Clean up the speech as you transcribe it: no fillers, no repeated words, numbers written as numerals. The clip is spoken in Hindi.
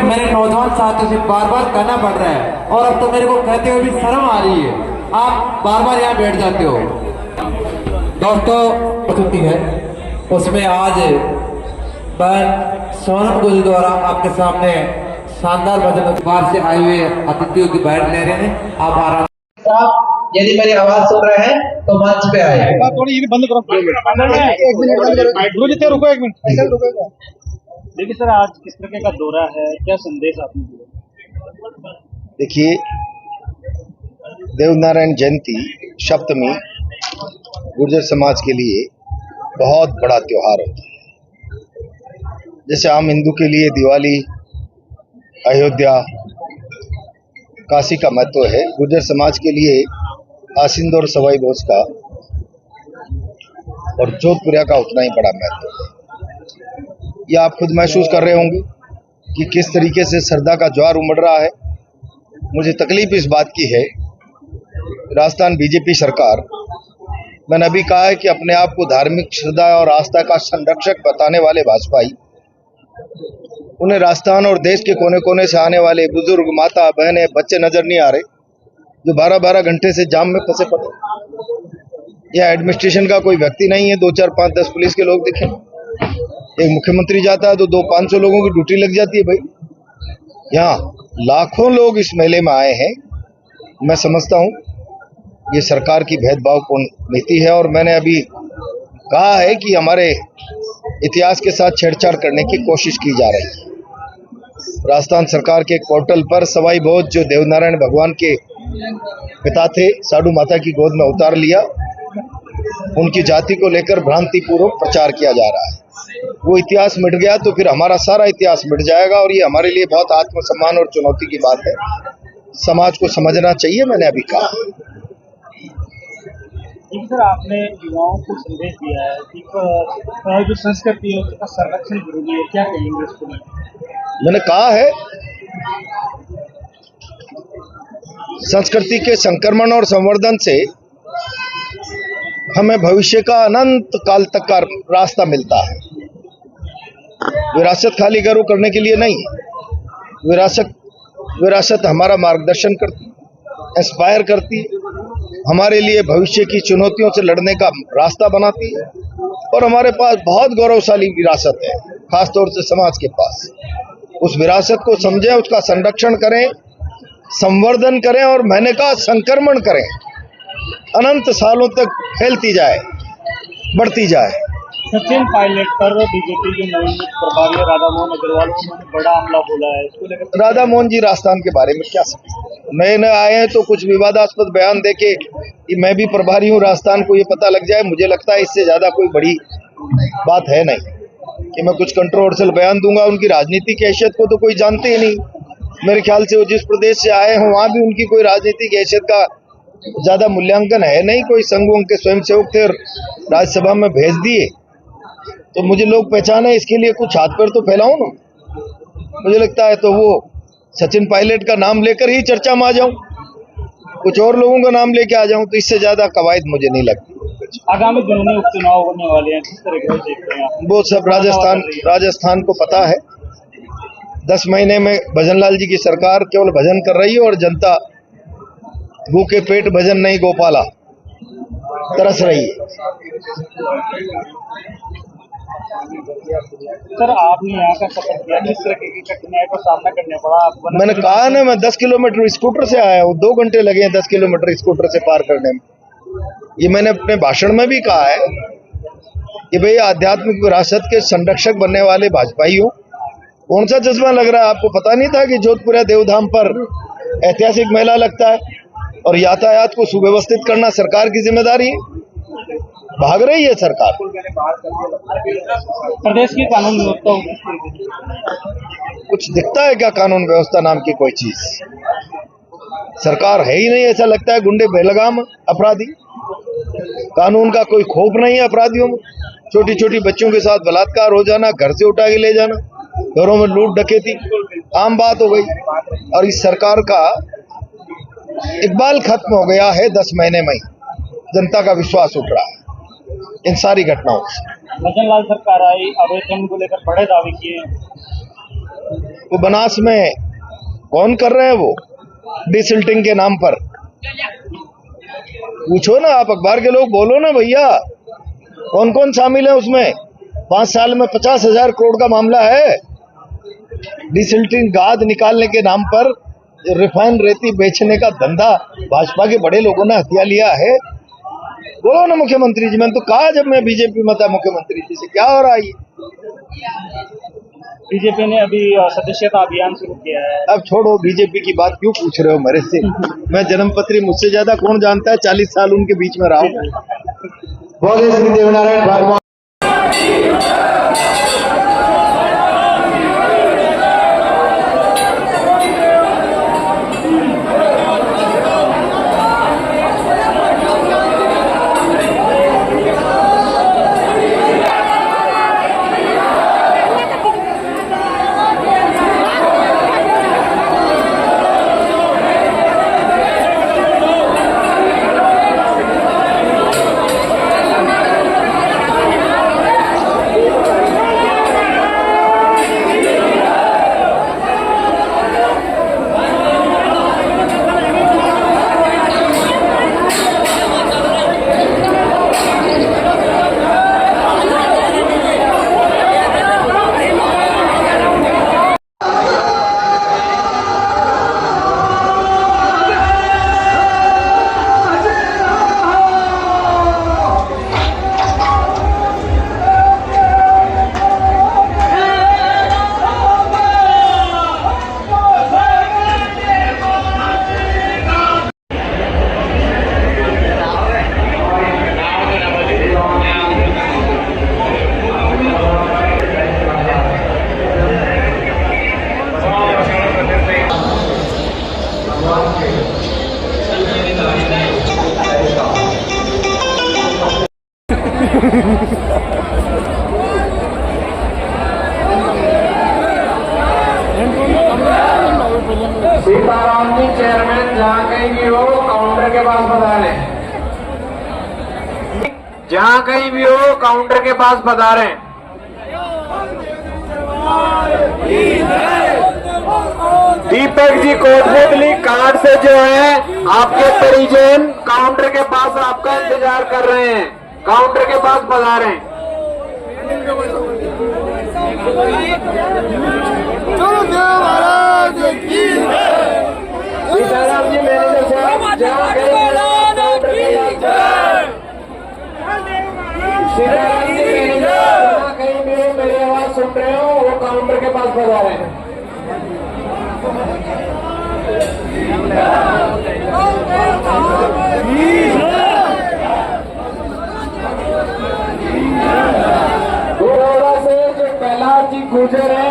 मेरे नौजवान साथियों से बार बार कहना पड़ रहा है और अब तो मेरे को कहते हुए भी शर्म आ रही है, आप बार बार यहाँ बैठ जाते हो। दोस्तों प्रस्तुति है उसमें आज बहन सोनम गुल द्वारा आपके सामने शानदार भजन बाहर से आए हुए अतिथियों की बैठ ले रहे हैं। आप आराम यदि मेरी आवाज सुन रहे हैं तो मंच पे आए। थोड़ी ये बंद करो, एक मिनट रुको, एक मिनट। देखिए सर, आज किस तरह का दौरा है, क्या संदेश आपने दिया? देखिए, देवनारायण जयंती सप्तमी गुर्जर समाज के लिए बहुत बड़ा त्योहार होता है। जैसे आम हिंदू के लिए दिवाली, अयोध्या, काशी का महत्व है, गुर्जर समाज के लिए आसिंद और सवाई भोज का और जोधपुरिया का उतना ही बड़ा महत्व है। यह आप खुद महसूस कर रहे होंगे कि किस तरीके से श्रद्धा का ज्वार उमड़ रहा है। मुझे तकलीफ इस बात की है, राजस्थान बीजेपी सरकार, मैंने अभी कहा है कि अपने आप को धार्मिक श्रद्धा और आस्था का संरक्षक बताने वाले भाजपाई, उन्हें राजस्थान और देश के कोने कोने से आने वाले बुजुर्ग, माता, बहनें, बच्चे नजर नहीं आ रहे जो 12-12 घंटे से जाम में फंसे पड़े। यह एडमिनिस्ट्रेशन का कोई व्यक्ति नहीं है, 2, 4, 5, 10 पुलिस के लोग दिखे, एक मुख्यमंत्री जाता है तो 200-500 लोगों की ड्यूटी लग जाती है। भाई यहाँ लाखों लोग इस मेले में आए हैं। मैं समझता हूँ ये सरकार की भेदभावपूर्ण नीति है और मैंने अभी कहा है कि हमारे इतिहास के साथ छेड़छाड़ करने की कोशिश की जा रही है। राजस्थान सरकार के पोर्टल पर सवाई भोज, जो देवनारायण भगवान के पिता थे, साधु माता की गोद में उतार लिया, उनकी जाति को लेकर भ्रांतिपूर्वक प्रचार किया जा रहा है। वो इतिहास मिट गया तो फिर हमारा सारा इतिहास मिट जाएगा और ये हमारे लिए बहुत आत्मसम्मान और चुनौती की बात है। समाज को समझना चाहिए, मैंने अभी कहा। सर, आपने युवाओं को संदेश दिया है कि जो संस्कृति है उसका संरक्षण जरूरी है, क्या कहेंगे इसको? मैंने कहा है संस्कृति के संक्रमण और संवर्धन से हमें भविष्य का अनंत काल तक का रास्ता मिलता है। विरासत खाली गर्व करने के लिए नहीं, विरासत हमारा मार्गदर्शन करती, इंस्पायर करती, हमारे लिए भविष्य की चुनौतियों से लड़ने का रास्ता बनाती है और हमारे पास बहुत गौरवशाली विरासत है, खासतौर से समाज के पास। उस विरासत को समझें, उसका संरक्षण करें, संवर्धन करें और मैंने कहा संक्रमण करें, अनंत सालों तक फैलती जाए, बढ़ती जाए। सचिन पायलट पर बीजेपी के नवनियुक्त प्रभारी राधा मोहन अग्रवाल ने बड़ा हमला बोला है, इसको लेकर राधा मोहन जी राजस्थान के बारे में क्या समझते? नए नए आए हैं तो कुछ विवादास्पद बयान देके कि मैं भी प्रभारी हूँ राजस्थान को ये पता लग जाए, मुझे लगता है इससे ज्यादा कोई बड़ी बात है नहीं कि मैं कुछ कंट्रोवर्शियल बयान दूंगा। उनकी राजनीतिक हैसियत को तो कोई जानते ही नहीं। मेरे ख्याल से वो जिस प्रदेश से आए हैं वहां भी उनकी कोई राजनीतिक हैसियत का ज्यादा मूल्यांकन है नहीं। कोई संघ उनके स्वयंसेवक थे और राज्यसभा में भेज दिए तो मुझे लोग पहचाने, इसके लिए कुछ हाथ पैर तो फैलाऊं ना। मुझे लगता है तो वो सचिन पायलट का नाम लेकर ही चर्चा में आ जाऊं, कुछ और लोगों का नाम लेके आ जाऊं, तो इससे ज्यादा कवायद मुझे नहीं लगती। आगामी दिनों में उपचुनाव होने वाले हैं, किस तरह से देखते हैं? वो सब राजस्थान को पता है। 10 महीने में भजनलाल जी की सरकार केवल भजन कर रही है और जनता भूखे पेट भजन नहीं गोपाला तरस रही है। सर, आपने यहाँ का सफर किया, किस तरह की कठिनाई का सामना करने पड़ा? मैंने कहा ना, मैं 10 किलोमीटर स्कूटर से आया हूँ, 2 घंटे लगे हैं 10 किलोमीटर स्कूटर से पार करने में। ये मैंने अपने भाषण में भी कहा है कि भाई आध्यात्मिक विरासत के संरक्षक बनने वाले भाजपाई हो। कौन सा जज्बा लग रहा है आपको? पता नहीं था कि जोधपुर देवधाम पर ऐतिहासिक मेला लगता है और यातायात को सुव्यवस्थित करना सरकार की जिम्मेदारी है। भाग रही है सरकार। प्रदेश की कानून व्यवस्था कुछ दिखता है क्या कानून व्यवस्था नाम की कोई चीज? सरकार है ही नहीं, ऐसा लगता है। गुंडे बेलगाम अपराधी, कानून का कोई खौफ नहीं है अपराधियों में। छोटी छोटी बच्चों के साथ बलात्कार हो जाना, घर से उठा के ले जाना, घरों में लूट डकैती आम बात हो गई। और इस सरकार का इकबाल खत्म हो गया है। 10 महीने में जनता का विश्वास उठ रहा है इन सारी घटनाओं से। भजनलाल सरकार आई, अवैध को लेकर बड़े दावे किए। वो बनास में कौन कर रहे हैं वो डिसिल्टिंग के नाम पर? पूछो ना, आप अखबार के लोग बोलो ना भैया, कौन कौन शामिल है उसमें? 5 साल में 50,000 करोड़ का मामला है। डिसिल्टिंग गाद निकालने के नाम पर रिफाइन रेती बेचने का धंधा भाजपा के बड़े लोगों ने हथिया लिया है। बोलो ना मुख्यमंत्री जी, मैंने तो कहा जब मैं बीजेपी में था मुख्यमंत्री जी से, क्या हो रहा है? बीजेपी ने अभी सदस्यता अभियान शुरू किया है। अब छोड़ो, बीजेपी की बात क्यों पूछ रहे हो मेरे से? मैं जन्मपत्री मुझसे ज्यादा कौन जानता है? 40 साल उनके बीच में रहा हूं। बोले श्री देवनारायण भगवान। सीताराम जी चेयरमैन जहाँ कहीं भी हो काउंटर के पास पधारें। जहाँ कहीं भी हो काउंटर के पास पधारें। दीपक जी कोटपुतली कार्ड से जो है आपके परिजन काउंटर के पास आपका इंतजार कर रहे हैं। काउंटर के पास पधारें।